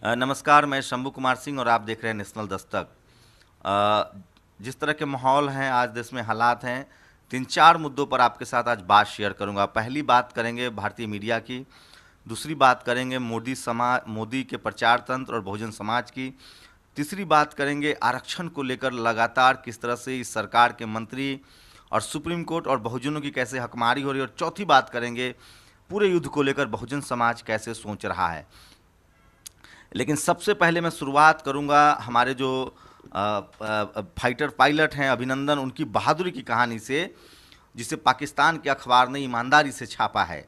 नमस्कार, मैं शंभू कुमार सिंह और आप देख रहे हैं नेशनल दस्तक। जिस तरह के माहौल हैं, आज देश में हालात हैं, 3-4 मुद्दों पर आपके साथ आज बात शेयर करूंगा। पहली बात करेंगे भारतीय मीडिया की, दूसरी बात करेंगे मोदी के प्रचार तंत्र और बहुजन समाज की, तीसरी बात करेंगे आरक्षण को लेकर लगातार किस तरह से इस सरकार के मंत्री और सुप्रीम कोर्ट और बहुजनों की कैसे हकमारी हो रही है, और चौथी बात करेंगे पूरे युद्ध को लेकर बहुजन समाज कैसे सोच रहा है। लेकिन सबसे पहले मैं शुरुआत करूंगा हमारे जो फाइटर पायलट हैं अभिनंदन, उनकी बहादुरी की कहानी से, जिसे पाकिस्तान के अखबार ने ईमानदारी से छापा है।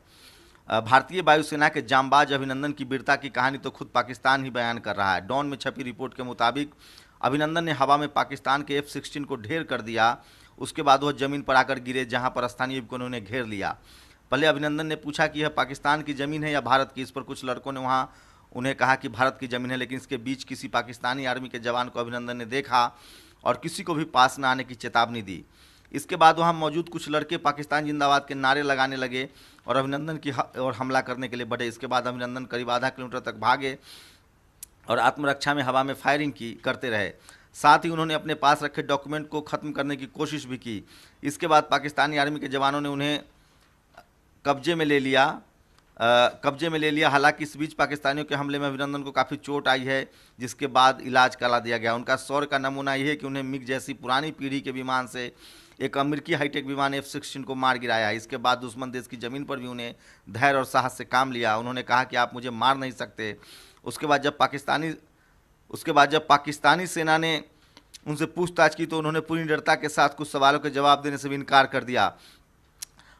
भारतीय वायुसेना के जांबाज अभिनंदन की वीरता की कहानी तो खुद पाकिस्तान ही बयान कर रहा है। डॉन में छपी रिपोर्ट के मुताबिक अभिनंदन ने हवा में पाकिस्तान के F-16 को ढेर कर दिया। उसके बाद वह जमीन पर आकर गिरे, जहां पर स्थानीय युवकों ने उन्हें घेर लिया। पहले अभिनंदन ने पूछा कि यह पाकिस्तान की ज़मीन है या भारत की। इस पर कुछ लड़कों ने वहाँ उन्हें कहा कि भारत की ज़मीन है, लेकिन इसके बीच किसी पाकिस्तानी आर्मी के जवान को अभिनंदन ने देखा और किसी को भी पास न आने की चेतावनी दी। इसके बाद वहाँ मौजूद कुछ लड़के पाकिस्तान जिंदाबाद के नारे लगाने लगे और अभिनंदन की और हमला करने के लिए बढ़े। इसके बाद अभिनंदन करीब आधा किलोमीटर तक भागे और आत्मरक्षा में हवा में फायरिंग करते रहे। साथ ही उन्होंने अपने पास रखे डॉक्यूमेंट को ख़त्म करने की कोशिश भी की। इसके बाद पाकिस्तानी आर्मी के जवानों ने उन्हें कब्जे में ले लिया। हालांकि इस बीच पाकिस्तानियों के हमले में अभिनंदन को काफ़ी चोट आई है, जिसके बाद इलाज करा दिया गया। उनका शौर्य का नमूना यह है कि उन्हें मिग जैसी पुरानी पीढ़ी के विमान से एक अमेरिकी हाईटेक विमान F-16 को मार गिराया। इसके बाद दुश्मन देश की ज़मीन पर भी उन्हें धैर्य और साहस से काम लिया। उन्होंने कहा कि आप मुझे मार नहीं सकते। उसके बाद जब पाकिस्तानी सेना ने उनसे पूछताछ की तो उन्होंने पूरी निडरता के साथ कुछ सवालों के जवाब देने से भी इनकार कर दिया।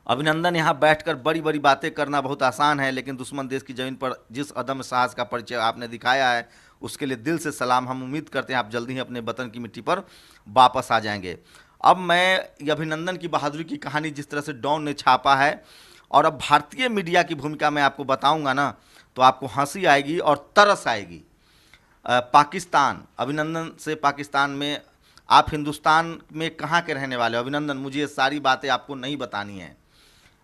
अभिनंदन, यहाँ बैठकर बड़ी बड़ी बातें करना बहुत आसान है, लेकिन दुश्मन देश की ज़मीन पर जिस अदम्य साहस का परिचय आपने दिखाया है, उसके लिए दिल से सलाम। हम उम्मीद करते हैं आप जल्दी ही अपने वतन की मिट्टी पर वापस आ जाएंगे। अब मैं अभिनंदन की बहादुरी की कहानी जिस तरह से डॉन ने छापा है, और अब भारतीय मीडिया की भूमिका मैं आपको बताऊँगा ना, तो आपको हंसी आएगी और तरस आएगी। पाकिस्तान, अभिनंदन से पाकिस्तान में, आप हिंदुस्तान में कहाँ के रहने वाले हो अभिनंदन? मुझे ये सारी बातें आपको नहीं बतानी है।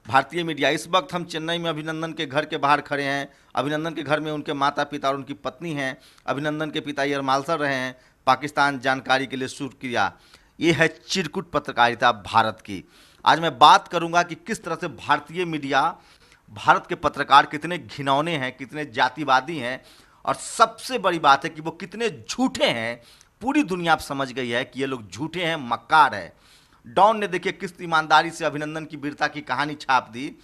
भारतीय मीडिया, इस वक्त हम चेन्नई में अभिनंदन के घर के बाहर खड़े हैं। अभिनंदन के घर में उनके माता पिता और उनकी पत्नी हैं। अभिनंदन के पिता एयर मार्शल रहे हैं। पाकिस्तान जानकारी के लिए शुरू किया। ये है चिरकुट पत्रकारिता भारत की। आज मैं बात करूंगा कि किस तरह से भारतीय मीडिया, भारत के पत्रकार कितने घिनौने हैं, कितने जातिवादी हैं, और सबसे बड़ी बात है कि वो कितने झूठे हैं। पूरी दुनिया अब समझ गई है कि ये लोग झूठे हैं, मक्कार है। डॉन ने देखिए किस ईमानदारी से अभिनंदन की वीरता की कहानी छाप दी,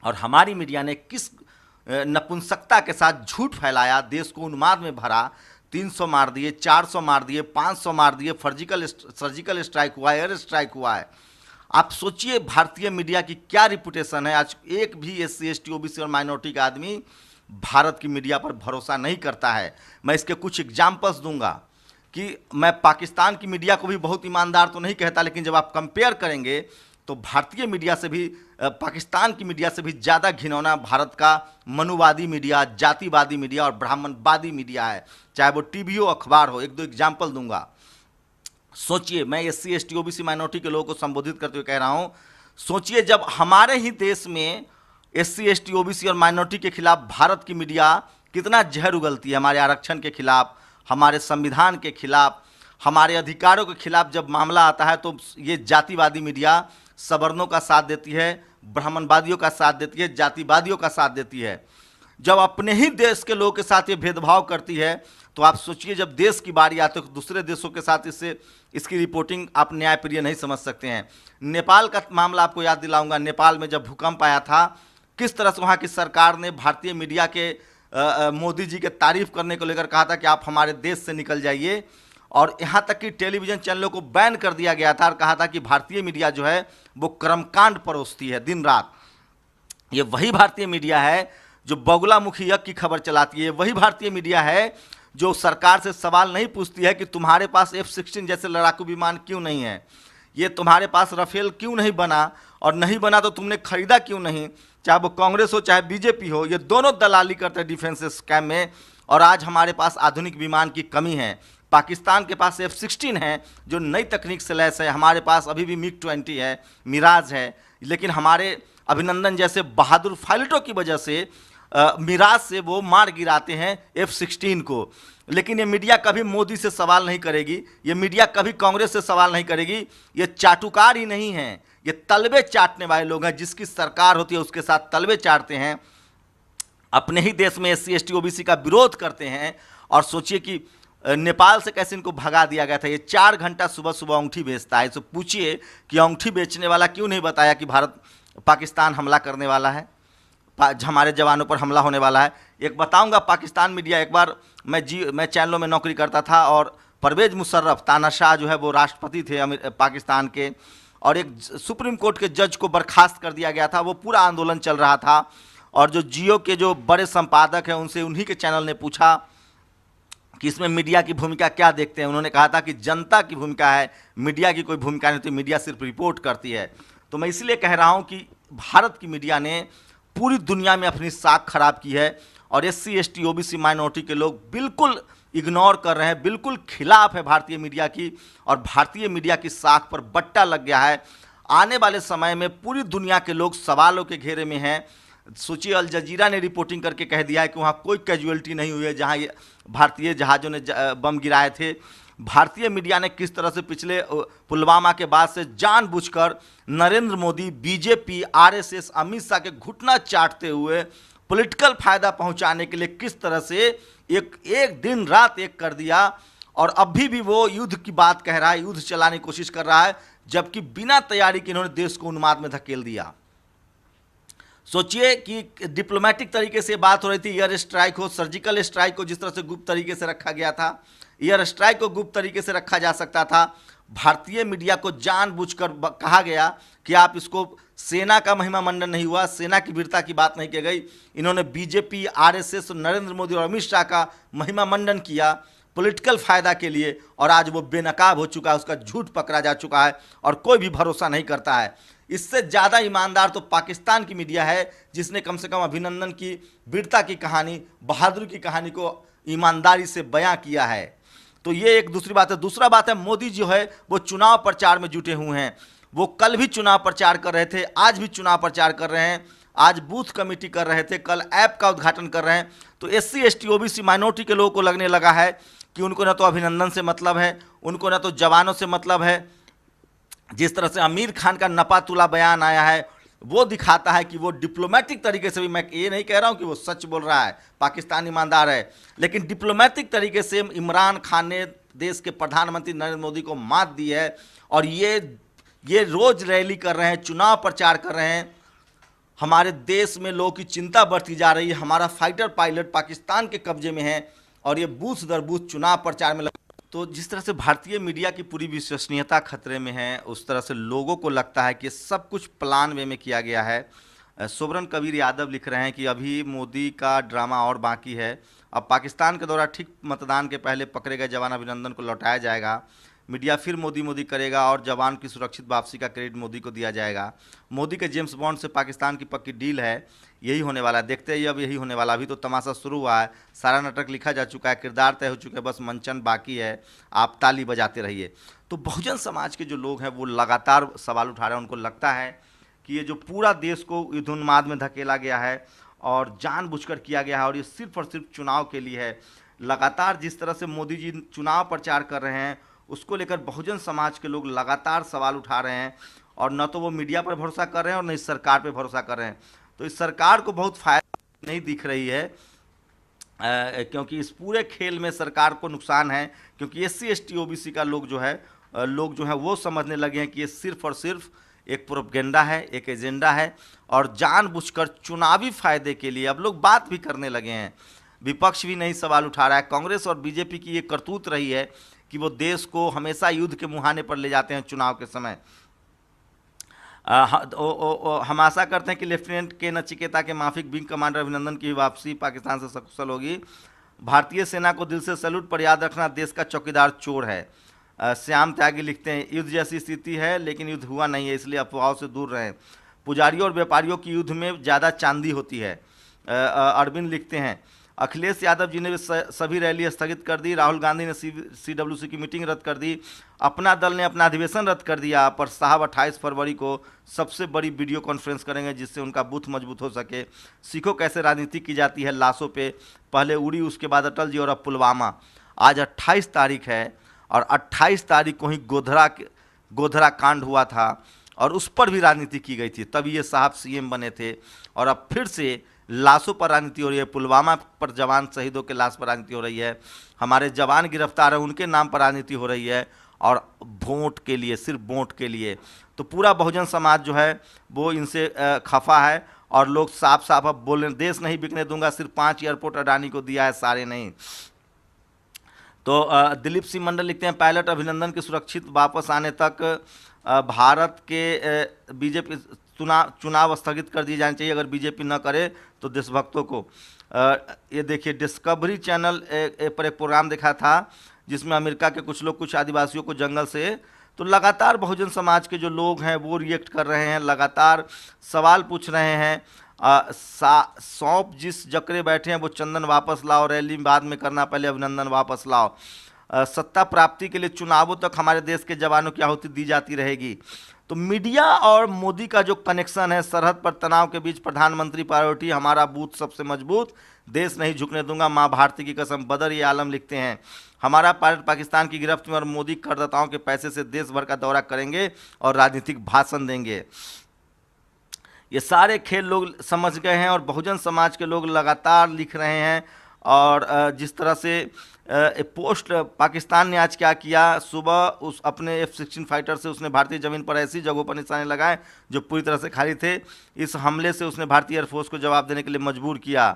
और हमारी मीडिया ने किस नपुंसकता के साथ झूठ फैलाया, देश को उन्माद में भरा। 300 मार दिए, 400 मार दिए, 500 मार दिए, सर्जिकल स्ट्राइक हुआ है, एयर स्ट्राइक हुआ है। आप सोचिए भारतीय मीडिया की क्या रिपुटेशन है। आज एक भी SC ST OBC और माइनॉरिटी का आदमी भारत की मीडिया पर भरोसा नहीं करता है। मैं इसके कुछ एग्जाम्पल्स दूंगा कि मैं पाकिस्तान की मीडिया को भी बहुत ईमानदार तो नहीं कहता, लेकिन जब आप कंपेयर करेंगे तो भारतीय मीडिया से भी, पाकिस्तान की मीडिया से भी ज़्यादा घिनौना भारत का मनुवादी मीडिया, जातिवादी मीडिया और ब्राह्मणवादी मीडिया है, चाहे वो टीवी हो, अखबार हो। 1-2 एग्जाम्पल दूंगा। सोचिए, मैं SC ST OBC माइनॉरिटी के लोगों को संबोधित करते हुए कह रहा हूँ, सोचिए जब हमारे ही देश में SC ST OBC और माइनॉरिटी के खिलाफ भारत की मीडिया कितना जहर उगलती है, हमारे आरक्षण के खिलाफ, हमारे संविधान के खिलाफ, हमारे अधिकारों के खिलाफ जब मामला आता है तो ये जातिवादी मीडिया सवर्णों का साथ देती है, ब्राह्मणवादियों का साथ देती है, जातिवादियों का साथ देती है। जब अपने ही देश के लोगों के साथ ये भेदभाव करती है, तो आप सोचिए जब देश की बारी आती है तो दूसरे देशों के साथ इसकी रिपोर्टिंग आप न्यायप्रिय नहीं समझ सकते हैं। नेपाल का मामला आपको याद दिलाऊंगा। नेपाल में जब भूकंप आया था, किस तरह से वहाँ की सरकार ने भारतीय मीडिया के मोदी जी के तारीफ करने को लेकर कहा था कि आप हमारे देश से निकल जाइए, और यहाँ तक कि टेलीविज़न चैनलों को बैन कर दिया गया था और कहा था कि भारतीय मीडिया जो है वो कर्मकांड परोसती है दिन रात। ये वही भारतीय मीडिया है जो बगुलामुखी यज्ञ की खबर चलाती है। वही भारतीय मीडिया है जो सरकार से सवाल नहीं पूछती है कि तुम्हारे पास F-16 जैसे लड़ाकू विमान क्यों नहीं है, ये तुम्हारे पास राफेल क्यों नहीं बना, और नहीं बना तो तुमने खरीदा क्यों नहीं। चाहे वो कांग्रेस हो चाहे बीजेपी हो, ये दोनों दलाली करते हैं डिफेंस स्कैम में, और आज हमारे पास आधुनिक विमान की कमी है। पाकिस्तान के पास F-16 है जो नई तकनीक से लैस है, हमारे पास अभी भी MiG-20 है, मिराज है, लेकिन हमारे अभिनंदन जैसे बहादुर पायलटों की वजह से मिराज से वो मार गिराते हैं F-16 को। लेकिन ये मीडिया कभी मोदी से सवाल नहीं करेगी, ये मीडिया कभी कांग्रेस से सवाल नहीं करेगी। ये चाटुकार ही नहीं हैं, ये तलबे चाटने वाले लोग हैं। जिसकी सरकार होती है उसके साथ तलबे चाटते हैं, अपने ही देश में SC ST OBC का विरोध करते हैं। और सोचिए कि नेपाल से कैसे इनको भगा दिया गया था। ये 4 घंटा सुबह सुबह अंगूठी बेचता है। तो पूछिए कि अंगूठी बेचने वाला क्यों नहीं बताया कि पाकिस्तान हमला करने वाला है, हमारे जवानों पर हमला होने वाला है। एक बताऊंगा, पाकिस्तान मीडिया, एक बार मैं चैनलों में नौकरी करता था और परवेज मुशर्रफ, तानाशाह जो है वो राष्ट्रपति थे पाकिस्तान के, और एक सुप्रीम कोर्ट के जज को बर्खास्त कर दिया गया था। वो पूरा आंदोलन चल रहा था और जो जियो के जो बड़े संपादक हैं उनसे उन्हीं के चैनल ने पूछा कि इसमें मीडिया की भूमिका क्या देखते हैं। उन्होंने कहा था कि जनता की भूमिका है, मीडिया की कोई भूमिका नहीं होती, मीडिया सिर्फ रिपोर्ट करती है। तो मैं इसलिए कह रहा हूं कि भारत की मीडिया ने पूरी दुनिया में अपनी साख खराब की है और SC ST OBC माइनॉरिटी के लोग बिल्कुल इग्नोर कर रहे हैं, बिल्कुल खिलाफ है भारतीय मीडिया की, और भारतीय मीडिया की साख पर बट्टा लग गया है। आने वाले समय में पूरी दुनिया के लोग सवालों के घेरे में हैं। सोचिए, अल जजीरा ने रिपोर्टिंग करके कह दिया है कि वहाँ कोई कैजुअलिटी नहीं हुई है जहाँ ये भारतीय जहाज़ों ने बम गिराए थे। भारतीय मीडिया ने किस तरह से पिछले पुलवामा के बाद से जानबूझकर नरेंद्र मोदी, BJP, RSS, अमित शाह के घुटना चाटते हुए पॉलिटिकल फायदा पहुंचाने के लिए किस तरह से एक दिन रात एक कर दिया, और अभी भी वो युद्ध की बात कह रहा है, युद्ध चलाने की कोशिश कर रहा है, जबकि बिना तैयारी के इन्होंने देश को उन्माद में धकेल दिया। सोचिए कि डिप्लोमेटिक तरीके से बात हो रही थी, एयर स्ट्राइक हो, सर्जिकल स्ट्राइक को जिस तरह से गुप्त तरीके से रखा गया था, एयर स्ट्राइक को गुप्त तरीके से रखा जा सकता था। भारतीय मीडिया को जानबूझकर कहा गया कि आप इसको, सेना का महिमा मंडन नहीं हुआ, सेना की वीरता की बात नहीं की गई। इन्होंने BJP, RSS, नरेंद्र मोदी और अमित शाह का महिमा मंडन किया पॉलिटिकल फायदा के लिए, और आज वो बेनकाब हो चुका है, उसका झूठ पकड़ा जा चुका है और कोई भी भरोसा नहीं करता है। इससे ज़्यादा ईमानदार तो पाकिस्तान की मीडिया है, जिसने कम से कम अभिनंदन की वीरता की कहानी, बहादुरी की कहानी को ईमानदारी से बयां किया है। तो ये एक दूसरी बात है। दूसरा बात है, मोदी जो है वो चुनाव प्रचार में जुटे हुए हैं। वो कल भी चुनाव प्रचार कर रहे थे, आज भी चुनाव प्रचार कर रहे हैं, आज बूथ कमेटी कर रहे थे, कल ऐप का उद्घाटन कर रहे हैं। तो SC ST OBC माइनॉरिटी के लोगों को लगने लगा है कि उनको ना तो अभिनंदन से मतलब है, उनको ना तो जवानों से मतलब है। जिस तरह से आमिर खान का नपातुला बयान आया है, वो दिखाता है कि वो डिप्लोमेटिक तरीके से भी, मैं ये नहीं कह रहा हूँ कि वो सच बोल रहा है, पाकिस्तान ईमानदार है, लेकिन डिप्लोमेटिक तरीके से इमरान खान ने देश के प्रधानमंत्री नरेंद्र मोदी को मात दी है। और ये रोज रैली कर रहे हैं, चुनाव प्रचार कर रहे हैं। हमारे देश में लोगों की चिंता बढ़ती जा रही है, हमारा फाइटर पायलट पाकिस्तान के कब्जे में है और ये बूथ दर बूथ चुनाव प्रचार में तो जिस तरह से भारतीय मीडिया की पूरी विश्वसनीयता खतरे में है, उस तरह से लोगों को लगता है कि सब कुछ प्लान वे में किया गया है। सोबरन कबीर यादव लिख रहे हैं कि अभी मोदी का ड्रामा और बाकी है। अब पाकिस्तान के दौरान ठीक मतदान के पहले पकड़े गए जवान अभिनंदन को लौटाया जाएगा। मीडिया फिर मोदी मोदी करेगा और जवान की सुरक्षित वापसी का क्रेडिट मोदी को दिया जाएगा। मोदी के जेम्स बॉन्ड से पाकिस्तान की पक्की डील है, यही होने वाला है। देखते ही अब यही होने वाला। अभी तो तमाशा शुरू हुआ है, सारा नाटक लिखा जा चुका है, किरदार तय हो चुके हैं, बस मंचन बाकी है। आप ताली बजाते रहिए। तो बहुजन समाज के जो लोग हैं वो लगातार सवाल उठा रहे हैं। उनको लगता है कि ये जो पूरा देश को युद्धोन्माद में धकेला गया है और जानबूझकर किया गया है और ये सिर्फ और सिर्फ चुनाव के लिए है। लगातार जिस तरह से मोदी जी चुनाव प्रचार कर रहे हैं उसको लेकर बहुजन समाज के लोग लगातार सवाल उठा रहे हैं और न तो वो मीडिया पर भरोसा कर रहे हैं और न इस सरकार पर भरोसा कर रहे हैं। तो इस सरकार को बहुत फायदा नहीं दिख रही है, क्योंकि इस पूरे खेल में सरकार को नुकसान है, क्योंकि SC ST OBC का लोग जो है वो समझने लगे हैं कि ये सिर्फ और सिर्फ एक प्रोपेगेंडा है, एक एजेंडा है और जानबूझकर चुनावी फायदे के लिए अब लोग बात भी करने लगे हैं। विपक्ष भी नहीं सवाल उठा रहा है। कांग्रेस और BJP की ये करतूत रही है कि वो देश को हमेशा युद्ध के मुहाने पर ले जाते हैं चुनाव के समय। हम आशा करते हैं कि लेफ्टिनेंट के नचिकेता के माफिक विंग कमांडर अभिनंदन की वापसी पाकिस्तान से सकुशल होगी। भारतीय सेना को दिल से सैल्यूट, पर याद रखना देश का चौकीदार चोर है। श्याम त्यागी लिखते हैं युद्ध जैसी स्थिति है लेकिन युद्ध हुआ नहीं है, इसलिए अफवाहों से दूर रहें। पुजारियों और व्यापारियों की युद्ध में ज़्यादा चांदी होती है। अरविंद लिखते हैं अखिलेश यादव जी ने भी सभी रैली स्थगित कर दी, राहुल गांधी ने CWC की मीटिंग रद्द कर दी, अपना दल ने अपना अधिवेशन रद्द कर दिया, पर साहब 28 फरवरी को सबसे बड़ी वीडियो कॉन्फ्रेंस करेंगे जिससे उनका बूथ मजबूत हो सके। सीखो कैसे राजनीति की जाती है लाशों पे, पहले उड़ी उसके बाद अटल जी और अब पुलवामा। आज 28 तारीख है और 28 तारीख को ही गोधरा कांड हुआ था और उस पर भी राजनीति की गई थी, तभी ये साहब CM बने थे। और अब फिर से लाशों पर राजनीति हो रही है, पुलवामा पर जवान शहीदों के लाश पर राजनीति हो रही है, हमारे जवान गिरफ्तार हैं उनके नाम पर राजनीति हो रही है, और वोट के लिए, सिर्फ वोट के लिए। तो पूरा बहुजन समाज जो है वो इनसे खफा है और लोग साफ साफ अब बोल रहे, देश नहीं बिकने दूंगा, सिर्फ 5 एयरपोर्ट अडानी को दिया है, सारे नहीं। तो दिलीप सिंह मंडल लिखते हैं, पायलट अभिनंदन के सुरक्षित वापस आने तक भारत के बीजेपी चुनाव स्थगित कर दिए जाने चाहिए, अगर बीजेपी न करे तो देशभक्तों को। ये देखिए डिस्कवरी चैनल पर एक प्रोग्राम देखा था जिसमें अमेरिका के कुछ लोग कुछ आदिवासियों को जंगल से, तो लगातार बहुजन समाज के जो लोग हैं वो रिएक्ट कर रहे हैं, लगातार सवाल पूछ रहे हैं। सौंप जिस जकरे बैठे हैं वो चंदन वापस लाओ, रैली बाद में करना, पहले अभिनंदन वापस लाओ। सत्ता प्राप्ति के लिए चुनावों तक हमारे देश के जवानों की आहुति दी जाती रहेगी। तो मीडिया और मोदी का जो कनेक्शन है, सरहद पर तनाव के बीच प्रधानमंत्री प्रायोरिटी, हमारा बूथ सबसे मजबूत, देश नहीं झुकने दूंगा, माँ भारती की कसम। बदर ये आलम लिखते हैं, हमारा पायलट पाकिस्तान की गिरफ्त में और मोदी करदाताओं के पैसे से देश भर का दौरा करेंगे और राजनीतिक भाषण देंगे। ये सारे खेल लोग समझ गए हैं और बहुजन समाज के लोग लगातार लिख रहे हैं। और जिस तरह से पोस्ट पाकिस्तान ने आज क्या किया, सुबह उस अपने F-16 फाइटर से उसने भारतीय ज़मीन पर ऐसी जगहों पर निशाने लगाए जो पूरी तरह से खाली थे। इस हमले से उसने भारतीय एयरफोर्स को जवाब देने के लिए मजबूर किया।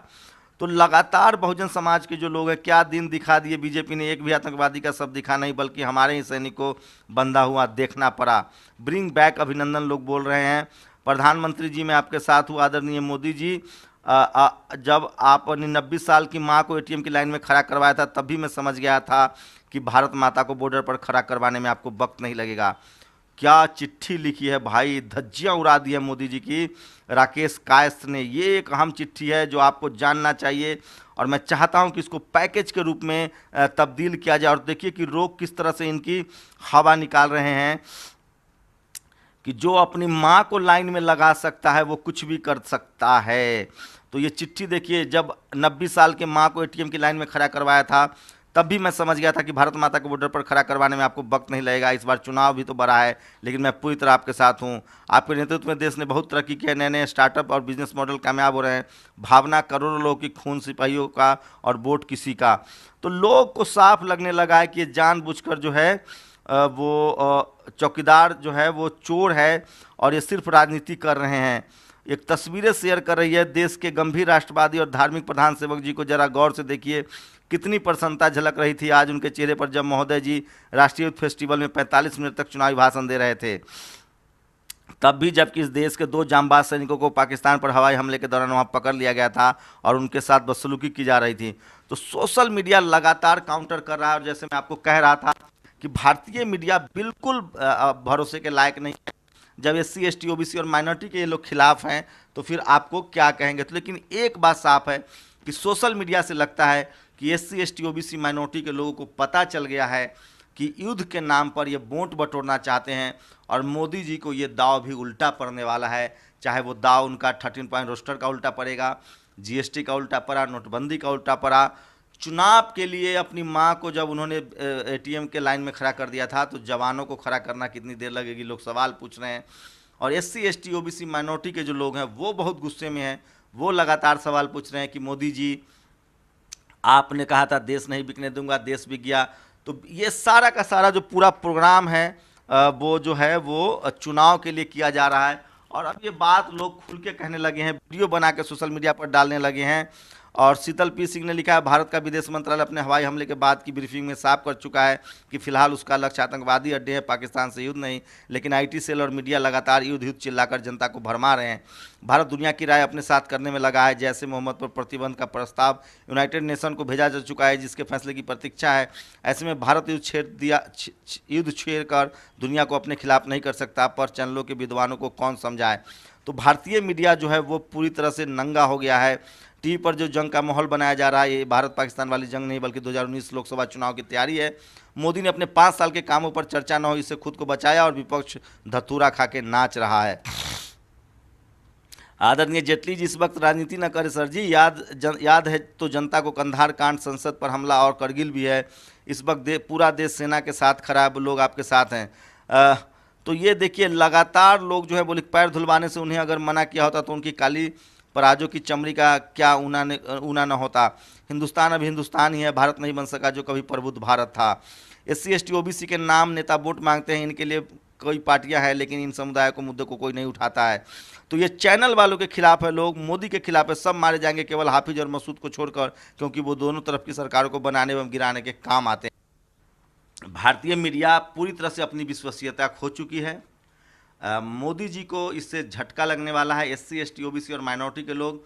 तो लगातार बहुजन समाज के जो लोग हैं, क्या दिन दिखा दिए बीजेपी ने, एक भी आतंकवादी का शब्द दिखा नहीं, बल्कि हमारे ही सैनिक को बंधा हुआ देखना पड़ा। ब्रिंग बैक अभिनंदन लोग बोल रहे हैं। प्रधानमंत्री जी मैं आपके साथ हूँ आदरणीय मोदी जी, जब आपने 90 साल की माँ को ATM की लाइन में खड़ा करवाया था तब भी मैं समझ गया था कि भारत माता को बॉर्डर पर खड़ा करवाने में आपको वक्त नहीं लगेगा। क्या चिट्ठी लिखी है भाई, धज्जियाँ उड़ा दी है मोदी जी की राकेश कायस्थ ने। ये एक अहम चिट्ठी है जो आपको जानना चाहिए और मैं चाहता हूं कि इसको पैकेज के रूप में तब्दील किया जाए। और देखिए कि लोग किस तरह से इनकी हवा निकाल रहे हैं कि जो अपनी माँ को लाइन में लगा सकता है वो कुछ भी कर सकता है। तो ये चिट्ठी देखिए, जब 90 साल के माँ को ATM की लाइन में खड़ा करवाया था तब भी मैं समझ गया था कि भारत माता को बॉर्डर पर खड़ा करवाने में आपको वक्त नहीं लगेगा। इस बार चुनाव भी तो बड़ा है, लेकिन मैं पूरी तरह आपके साथ हूँ। आपके नेतृत्व में देश ने बहुत तरक्की की है, नए नए स्टार्टअप और बिजनेस मॉडल कामयाब हो रहे हैं। भावना करोड़ों लोगों की, खून सिपाहियों का और वोट किसी का। तो लोग को साफ लगने लगा है कि ये जानबूझकर जो है वो चौकीदार जो है वो चोर है और ये सिर्फ राजनीति कर रहे हैं। एक तस्वीरें शेयर कर रही है देश के गंभीर राष्ट्रवादी और धार्मिक प्रधान सेवक जी को, जरा गौर से देखिए कितनी प्रसन्नता झलक रही थी आज उनके चेहरे पर जब महोदय जी राष्ट्रीय युद्ध फेस्टिवल में 45 मिनट तक चुनावी भाषण दे रहे थे। तब भी जबकि इस देश के 2 जांबाज सैनिकों को पाकिस्तान पर हवाई हमले के दौरान वहाँ पकड़ लिया गया था और उनके साथ बदसलूकी की जा रही थी। तो सोशल मीडिया लगातार काउंटर कर रहा है। और जैसे मैं आपको कह रहा था कि भारतीय मीडिया बिल्कुल भरोसे के लायक नहीं है। जब SC ST OBC और माइनॉरिटी के ये लोग खिलाफ हैं तो फिर आपको क्या कहेंगे। तो लेकिन एक बात साफ है कि सोशल मीडिया से लगता है कि SC ST OBC माइनॉरिटी के लोगों को पता चल गया है कि युद्ध के नाम पर ये वोट बटोरना चाहते हैं और मोदी जी को ये दाव भी उल्टा पड़ने वाला है। चाहे वो दाव उनका 13 पॉइंट रोस्टर का उल्टा पड़ेगा, GST का उल्टा पड़ा, नोटबंदी का उल्टा पड़ा। चुनाव के लिए अपनी माँ को जब उन्होंने ATM के लाइन में खड़ा कर दिया था तो जवानों को खड़ा करना कितनी देर लगेगी, लोग सवाल पूछ रहे हैं। और SC ST OBC माइनॉरिटी के जो लोग हैं वो बहुत गुस्से में हैं। वो लगातार सवाल पूछ रहे हैं कि मोदी जी आपने कहा था देश नहीं बिकने दूंगा, देश बिक गया। तो ये सारा का सारा जो पूरा प्रोग्राम है वो जो है वो चुनाव के लिए किया जा रहा है। और अब ये बात लोग खुल के कहने लगे हैं, वीडियो बना के सोशल मीडिया पर डालने लगे हैं। और शीतल P सिंह ने लिखा है, भारत का विदेश मंत्रालय अपने हवाई हमले के बाद की ब्रीफिंग में साफ कर चुका है कि फिलहाल उसका लक्ष्य आतंकवादी अड्डे हैं, पाकिस्तान से युद्ध नहीं। लेकिन IT सेल और मीडिया लगातार युद्ध युद्ध चिल्लाकर जनता को भरमा रहे हैं। भारत दुनिया की राय अपने साथ करने में लगा है। जैसे मोहम्मद पर प्रतिबंध का प्रस्ताव यूनाइटेड नेशन को भेजा जा चुका है जिसके फैसले की प्रतीक्षा है। ऐसे में भारत युद्ध छेड़ कर दुनिया को अपने खिलाफ नहीं कर सकता, पर चैनलों के विद्वानों को कौन समझाए। तो भारतीय मीडिया जो है वो पूरी तरह से नंगा हो गया है। टीवी पर जो जंग का माहौल बनाया जा रहा है, ये भारत पाकिस्तान वाली जंग नहीं बल्कि 2019 लोकसभा चुनाव की तैयारी है। मोदी ने अपने 5 साल के कामों पर चर्चा न हो इससे खुद को बचाया और विपक्ष धतूरा खा के नाच रहा है। आदरणीय जेटली जी, इस वक्त राजनीति न करे सर जी, याद है तो जनता को कंधार कांड, संसद पर हमला और करगिल भी है। इस वक्त पूरा देश सेना के साथ खड़ा है, लोग आपके साथ हैं। तो ये देखिए, लगातार लोग जो है बोले पैर धुलवाने से उन्हें अगर मना किया होता तो उनकी काली पराजों की चमड़ी का क्या ऊना न होता। हिंदुस्तान अब हिंदुस्तान ही है, भारत नहीं बन सका जो कभी प्रबुद्ध भारत था। SC ST OBC के नाम नेता वोट मांगते हैं, इनके लिए कई पार्टियां हैं लेकिन इन समुदाय को मुद्दे को कोई नहीं उठाता है। तो ये चैनल वालों के खिलाफ है, लोग मोदी के खिलाफ है, सब मारे जाएंगे केवल हाफिज और मसूद को छोड़कर, क्योंकि वो दोनों तरफ की सरकारों को बनाने एवं गिराने के काम आते हैं। भारतीय मीडिया पूरी तरह से अपनी विश्वसनीयता खो चुकी है। मोदी जी को इससे झटका लगने वाला है। SC ST OBC और माइनॉरिटी के लोग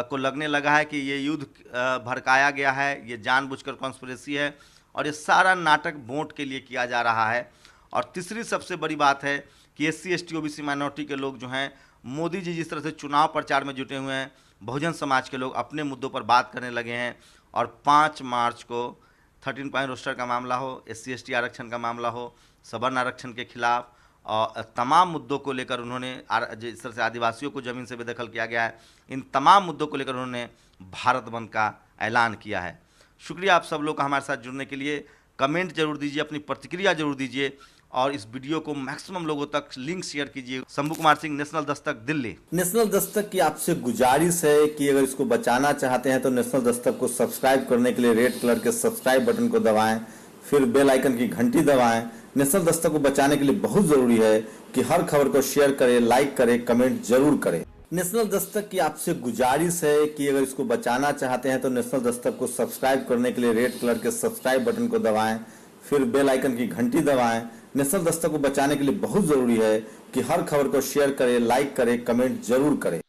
को लगने लगा है कि ये युद्ध भड़काया गया है, ये जानबूझकर कॉन्स्पिरेसी है और ये सारा नाटक वोट के लिए किया जा रहा है। और तीसरी सबसे बड़ी बात है कि SC ST OBC माइनॉरिटी के लोग जो हैं, मोदी जी जिस तरह से चुनाव प्रचार में जुटे हुए हैं, बहुजन समाज के लोग अपने मुद्दों पर बात करने लगे हैं। और 5 मार्च को 13 पॉइंट रोस्टर का मामला हो, SC ST आरक्षण का मामला हो, सवर्ण आरक्षण के खिलाफ और तमाम मुद्दों को लेकर उन्होंने, जिस तरह से आदिवासियों को ज़मीन से बेदखल किया गया है, इन तमाम मुद्दों को लेकर उन्होंने भारत बंद का ऐलान किया है। शुक्रिया आप सब लोग का हमारे साथ जुड़ने के लिए। कमेंट जरूर दीजिए, अपनी प्रतिक्रिया जरूर दीजिए और इस वीडियो को मैक्सिमम लोगों तक लिंक शेयर कीजिए। शंभू कुमार सिंह, नेशनल दस्तक, दिल्ली। नेशनल दस्तक की आपसे गुजारिश है कि अगर इसको बचाना चाहते हैं तो नेशनल दस्तक को सब्सक्राइब करने के लिए रेड कलर के सब्सक्राइब बटन को दबाएं, फिर बेल आइकन की घंटी दबाएं। नेशनल दस्तक को बचाने के लिए बहुत जरूरी है कि हर खबर को शेयर करें, लाइक करें, कमेंट जरूर करें। नेशनल दस्तक की आपसे गुजारिश है कि अगर इसको बचाना चाहते हैं तो नेशनल दस्तक को सब्सक्राइब करने के लिए रेड कलर के सब्सक्राइब बटन को दबाएं, फिर बेल आइकन की घंटी दबाएं। नेशनल दस्तक को बचाने के लिए बहुत जरूरी है कि हर खबर को शेयर करें, लाइक करें, कमेंट जरूर करें।